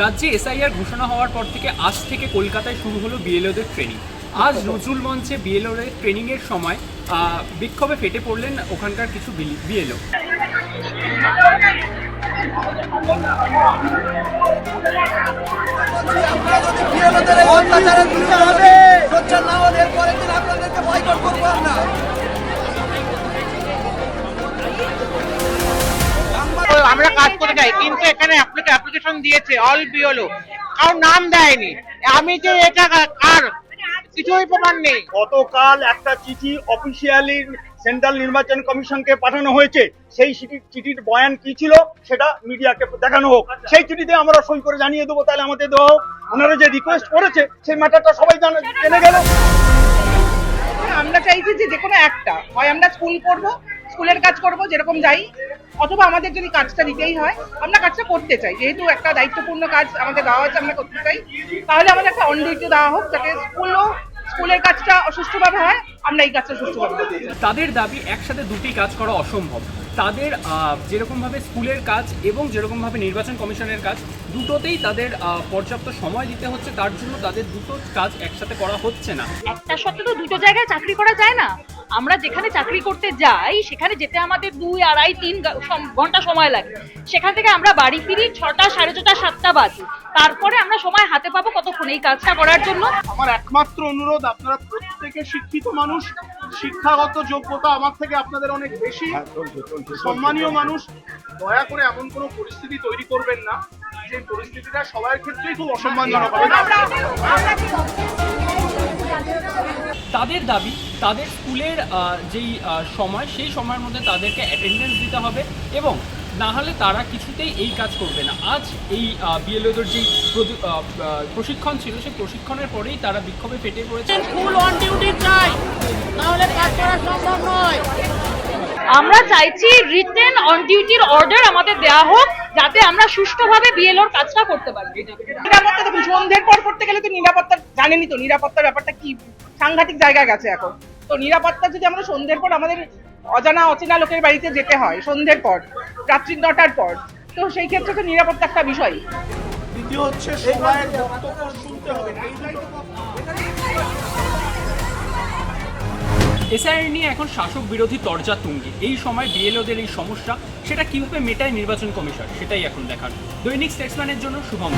রাজ্যে এসআইআর ঘোষণা হওয়ার পর থেকে আজ থেকে কলকাতায় শুরু হলো বিএলওদের ট্রেনিং। আজ নজরুল মঞ্চে বিএলওদের ট্রেনিংয়ের সময় বিক্ষোভে ফেটে পড়লেন ওখানকার কিছু বিএলও। আমরা কাজ করে যাই, কিন্তু এখানে অ্যাপ্লিকেশন দিয়েছে অল বিএলও, কারণ নাম দেয়নি। আমি যে এটা কার কিছুই প্রমাণ নেই। গতকাল একটা চিঠি অফিসিয়ালি সেন্ট্রাল নির্বাচন কমিশনকে পাঠানো হয়েছে। সেই চিঠির বয়ান কি ছিল সেটা মিডিয়াকে দেখানো হোক। সেই চিঠিতে আমরা সই করে জানিয়ে দেবো, তাহলে আমাদের দেওয়া হোক। ওনারা যে রিকোয়েস্ট করেছে সেই ম্যাটারটা সবাই জেনে গেল। আমরা চাইছি যে যেকোনো একটা, হয় আমরা স্কুল করব, স্কুলের কাজ করব যেরকম যাই, অথবা আমাদের যদি কাজটা দিতেই হয় আমরা কাজটা করতে চাই। যেহেতু একটা দায়িত্বপূর্ণ কাজ আমাদের দেওয়া হয়েছে, আমরা করতে চাই, তাহলে আমাদের একটা অন ডিউটি দেওয়া হোক, যাতে স্কুলের কাজটা সুষ্ঠুভাবে হয়, আমরা এই কাজটা সুষ্ঠুভাবে করতে চাই। তাদের দাবি একসাথে দুটি কাজ করা অসম্ভব। তাদের যেরকমভাবে স্কুলের কাজ এবং যেরকমভাবে নির্বাচন কমিশনের কাজ দুটোতেই তাদের পর্যাপ্ত সময় দিতে হচ্ছে, তার জন্য তাদের দুটো কাজ একসাথে করা হচ্ছে না। একটা সত্ত্বে তো দুটো জায়গায় চাকরি করা যায় না। আমরা যেখানে চাকরি করতে যাই সেখানে যেতে আমাদের 2, 2.5, 3 ঘন্টা সময় লাগে। সেখান থেকে আমরা বাড়ি ফিরি 6টা, 6:30, 7টা বাজে। তারপরে আমরা সময় হাতে পাবো কতক্ষণ এই কাজটা করার জন্য? আমার একমাত্র অনুরোধ, আপনারা প্রত্যেকে শিক্ষিত মানুষ, শিক্ষাগত যোগ্যতা আমার থেকে আপনাদের অনেক বেশি, সম্মানীয় মানুষ। দয়া করে এমন কোনো পরিস্থিতি তৈরি করবেন না যে পরিস্থিতিটা সবার ক্ষেত্রেই খুব অসম্মানজনক হবে। তাদের দাবি তাদের স্কুলের যেই সময়, সেই সময়ের মধ্যে তাদেরকে অ্যাটেন্ডেন্স দিতে হবে, এবং না হলে তারা কিছুতেই এই কাজ করবে না। আজ এই বিএলওদের যেই প্রশিক্ষণ ছিল, সেই প্রশিক্ষণের পরেই তারা বিক্ষোভে ফেটে পড়েছে। স্কুল অন ডিউটি চাই, তাহলে কাজ করা সম্ভব নয়। আমরা চাইছি রিটেন অন ডিউটির অর্ডার আমাদের দেওয়া হোক, যাতে আমরা সুষ্ঠুভাবে বিএলওর কাজটা করতে পারি। নিরাপত্তা দেখুন, সন্ধ্যের পর করতে গেলে তো নিরাপত্তা জানেনই তো, নিরাপত্তার ব্যাপারটা কি সাংঘাতিক জায়গায় গেছে এখন। তো নিরাপত্তা যদি আমরা সন্ধ্যের পর আমাদের অজানা অচেনা লোকের বাড়িতে যেতে হয় সন্ধ্যের পর, রাত্রি 9টার পর, তো সেই ক্ষেত্রে তো নিরাপত্তা একটা বিষয়। দ্বিতীয় হচ্ছে সবাইয়ের বক্তব্য শুনতে হবে না। এসআইআর নিয়ে এখন শাসক বিরোধী তরজা তুঙ্গে। এই সময় বিএলওদের এই সমস্যা, সেটা কিভাবে মেটায় নির্বাচন কমিশন, সেটাই এখন দেখার। দৈনিক স্টেটসম্যানের জন্য শুভম।